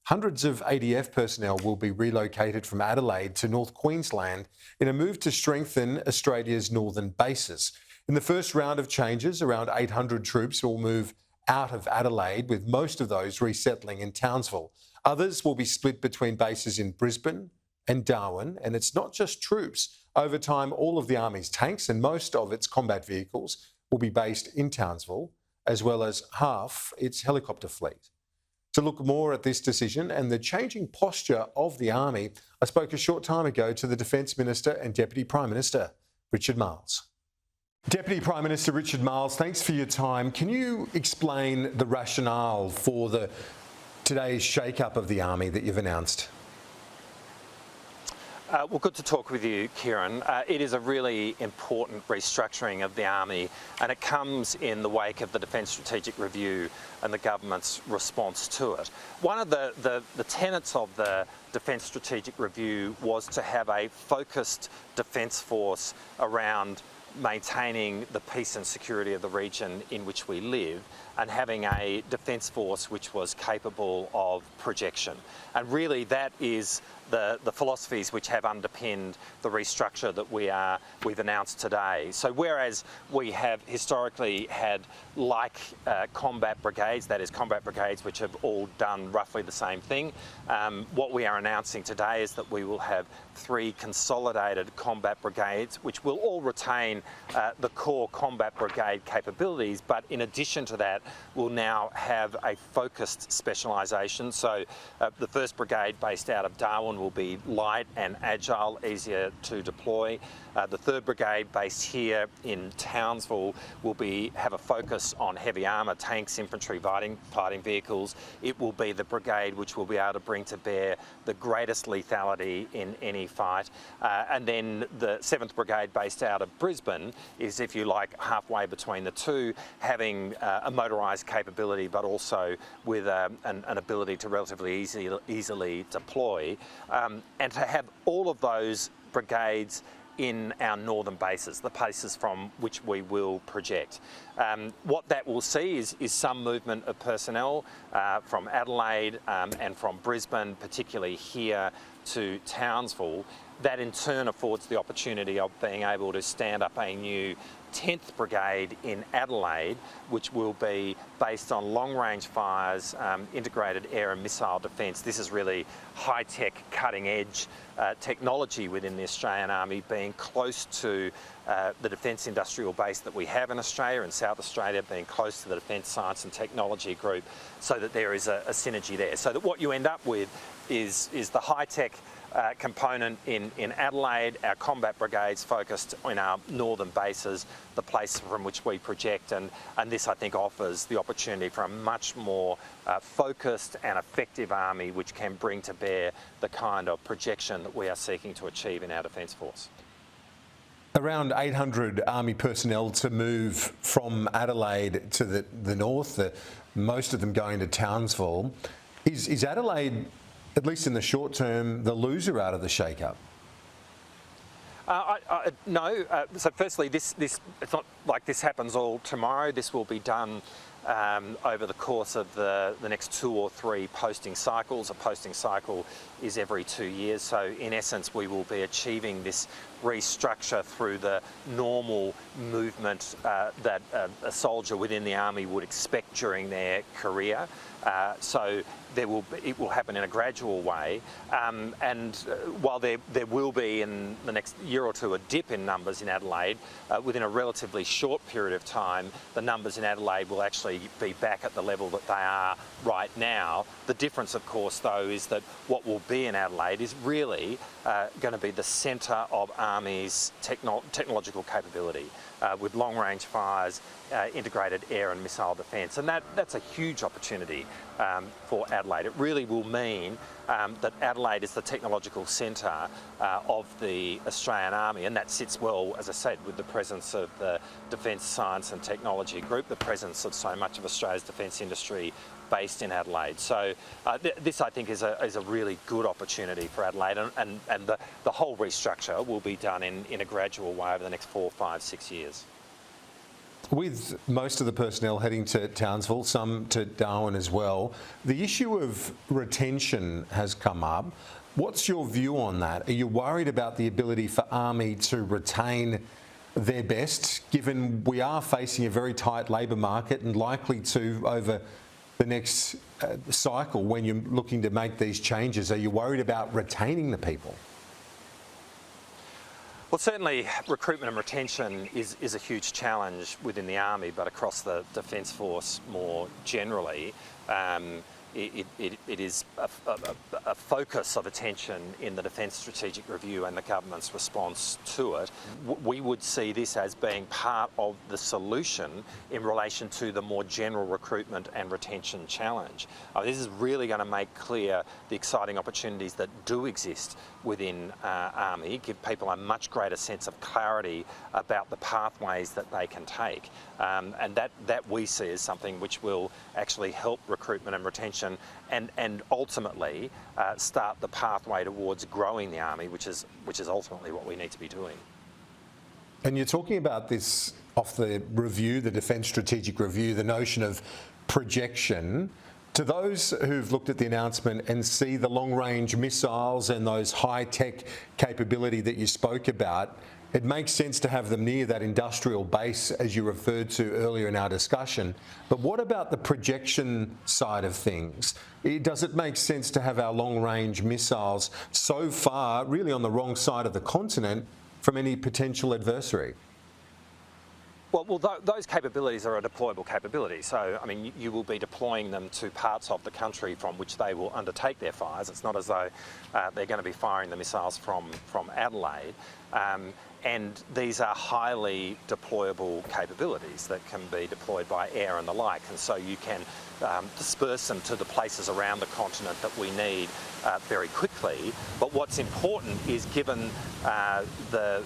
Hundreds of ADF personnel will be relocated from Adelaide to North Queensland in a move to strengthen Australia's northern bases. In the first round of changes, around 800 troops will move out of Adelaide, with most of those resettling in Townsville. Others will be split between bases in Brisbane and Darwin, and it's not just troops. Over time, all of the Army's tanks and most of its combat vehicles will be based in Townsville, as well as half its helicopter fleet. To look more at this decision and the changing posture of the Army, I spoke a short time ago to the Defence Minister and Deputy Prime Minister, Richard Marles. Deputy Prime Minister Richard Marles, thanks for your time. Can you explain the rationale for today's shake-up of the Army that you've announced? Well, good to talk with you, Kieran. It is a really important restructuring of the Army, and it comes in the wake of the Defence Strategic Review and the government's response to it. One of the tenets of the Defence Strategic Review was to have a focused defence force around maintaining the peace and security of the region in which we live, and having a defence force which was capable of projection. And really that is the philosophies which have underpinned the restructure that we've announced today. So whereas we have historically had combat brigades, that is combat brigades which have all done roughly the same thing, what we are announcing today is that we will have 3 consolidated combat brigades which will all retain the core combat brigade capabilities, but in addition to that will now have a focused specialisation. So the 1st Brigade based out of Darwin will be light and agile, easier to deploy. The 3rd Brigade based here in Townsville will have a focus on heavy armour, tanks, infantry, fighting vehicles. It will be the brigade which will be able to bring to bear the greatest lethality in any fight. And then the 7th Brigade based out of Brisbane is, if you like, halfway between the two, having a motorised capability but also with an ability to relatively easily deploy. And to have all of those brigades in our northern bases, the bases from which we will project. What that will see is some movement of personnel from Adelaide and from Brisbane, particularly here to Townsville. That in turn affords the opportunity of being able to stand up a new 10th Brigade in Adelaide, which will be based on long-range fires, integrated air and missile defence. This is really high-tech, cutting-edge technology within the Australian Army, being close to the defence industrial base that we have in Australia, in South Australia, being close to the Defence Science and Technology Group, so that there is a synergy there. So that what you end up with is the high-tech component in Adelaide, our combat brigades focused on our northern bases, the place from which we project, and this I think offers the opportunity for a much more focused and effective Army which can bring to bear the kind of projection that we are seeking to achieve in our Defence Force. Around 800 Army personnel to move from Adelaide to the north, most of them going to Townsville. Is Adelaide, at least in the short term, the loser out of the shake-up? No. So firstly, this it's not like this happens all tomorrow. This will be done over the course of the next 2 or 3 posting cycles. A posting cycle is every 2 years. So in essence, we will be achieving this restructure through the normal movement that a soldier within the Army would expect during their career. So it will happen in a gradual way, and while there will be in the next year or two a dip in numbers in Adelaide, within a relatively short period of time the numbers in Adelaide will actually be back at the level that they are right now. The difference, of course, though, is that what will be in Adelaide is really going to be the centre of Army's technological capability, with long-range fires, integrated air and missile defence, and that's a huge opportunity for Adelaide. It really will mean that Adelaide is the technological centre of the Australian Army, and that sits well, as I said, with the presence of the Defence Science and Technology Group, the presence of so much of Australia's defence industry based in Adelaide. So this, I think, is a really good opportunity for Adelaide, and the whole restructure will be done in a gradual way over the next 4, 5, 6 years. With most of the personnel heading to Townsville, some to Darwin as well, the issue of retention has come up. What's your view on that? Are you worried about the ability for Army to retain their best, given we are facing a very tight labour market and likely to over the next cycle when you're looking to make these changes? Are you worried about retaining the people? Well, certainly recruitment and retention is a huge challenge within the Army, but across the Defence Force more generally. It is a focus of attention in the Defence Strategic Review and the government's response to it. We would see this as being part of the solution in relation to the more general recruitment and retention challenge. This is really going to make clear the exciting opportunities that do exist within Army, give people a much greater sense of clarity about the pathways that they can take. And that we see as something which will actually help recruitment and retention and ultimately start the pathway towards growing the Army, which is ultimately what we need to be doing. And you're talking about this off the review, the Defence Strategic Review, the notion of projection. To those who've looked at the announcement and see the long-range missiles and those high-tech capability that you spoke about, it makes sense to have them near that industrial base, as you referred to earlier in our discussion. But what about the projection side of things? Does it make sense to have our long-range missiles so far, really on the wrong side of the continent, from any potential adversary? Well, those capabilities are a deployable capability. So, I mean, you will be deploying them to parts of the country from which they will undertake their fires. It's not as though they're going to be firing the missiles from Adelaide. And these are highly deployable capabilities that can be deployed by air and the like. And so you can disperse them to the places around the continent that we need very quickly. But what's important is, given the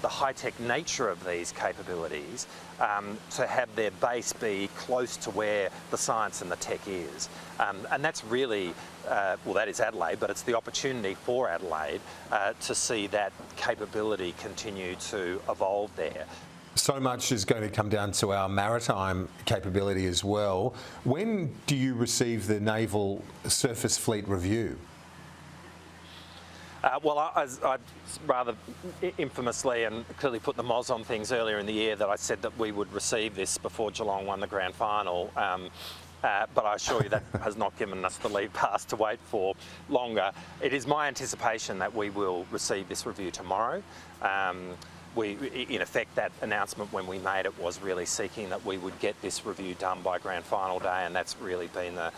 high-tech nature of these capabilities, to have their base be close to where the science and the tech is. And that's really, well, that is Adelaide, but it's the opportunity for Adelaide to see that capability continue to evolve there. So much is going to come down to our maritime capability as well. When do you receive the Naval Surface Fleet Review? Well, I rather infamously and clearly put the moz on things earlier in the year that I said that we would receive this before Geelong won the grand final. But I assure you that has not given us the leave pass to wait for longer. It is my anticipation that we will receive this review tomorrow. In effect, that announcement when we made it was really seeking that we would get this review done by grand final day, and that's really been the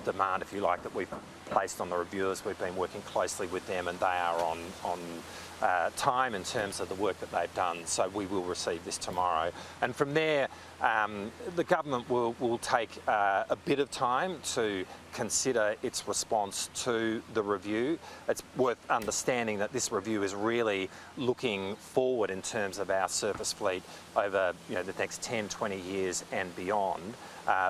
demand, if you like, that we've placed on the reviewers. We've been working closely with them, and they are on time in terms of the work that they've done, so we will receive this tomorrow. And from there, the government will take a bit of time to consider its response to the review. It's worth understanding that this review is really looking forward in terms of our surface fleet over the next 10, 20 years and beyond.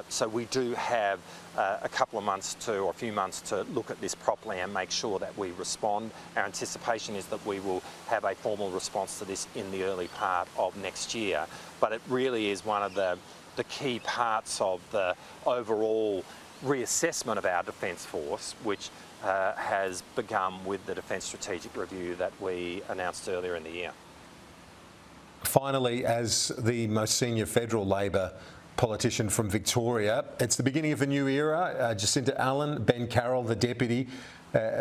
So we do have a couple of months or a few months to look at this properly and make sure that we respond. Our anticipation is that we will have a formal response to this in the early part of next year. But it really is one of the key parts of the overall reassessment of our Defence Force, which has begun with the Defence Strategic Review that we announced earlier in the year. Finally, as the most senior federal Labor politician from Victoria, it's the beginning of a new era. Jacinta Allen, Ben Carroll, the deputy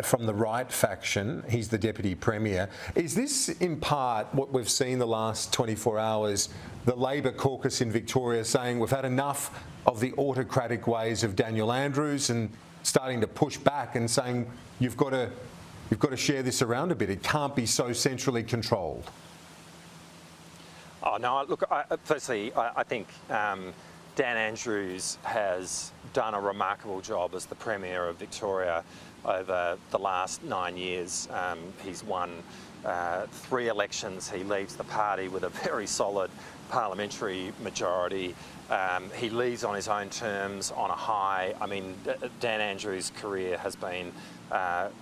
from the right faction, he's the Deputy Premier. Is this in part what we've seen the last 24 hours, the Labor caucus in Victoria saying we've had enough of the autocratic ways of Daniel Andrews and starting to push back and saying you've got to share this around a bit, it can't be so centrally controlled? Oh no, look, firstly, I think Dan Andrews has done a remarkable job as the Premier of Victoria over the last 9 years. He's won 3 elections. He leaves the party with a very solid parliamentary majority. He leaves on his own terms, on a high. I mean, Dan Andrews' career has been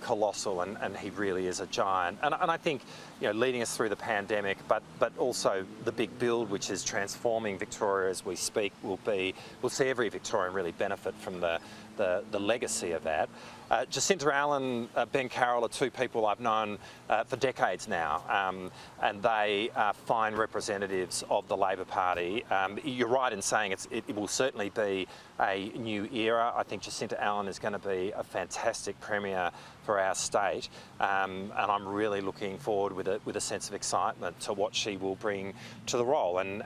colossal, and he really is a giant. And I think, leading us through the pandemic, but also the big build, which is transforming Victoria as we speak, we'll see every Victorian really benefit from the legacy of that. Jacinta Allen, Ben Carroll are two people I've known for decades now, and they are fine representatives of the Labor Party. You're right in saying it will certainly be a new era. I think Jacinta Allen is going to be a fantastic Premier for our state, and I'm really looking forward with a sense of excitement to what she will bring to the role. And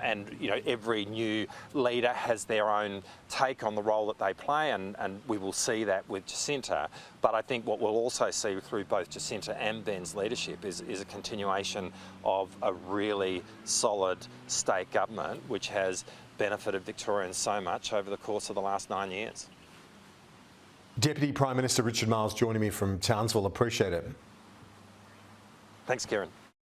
every new leader has their own take on the role that they play, and we will see that with Jacinta. But I think what we'll also see through both Jacinta and Ben's leadership is a continuation of a really solid state government, which has benefited Victorians so much over the course of the last 9 years. Deputy Prime Minister Richard Marles joining me from Townsville. Appreciate it. Thanks, Kieran.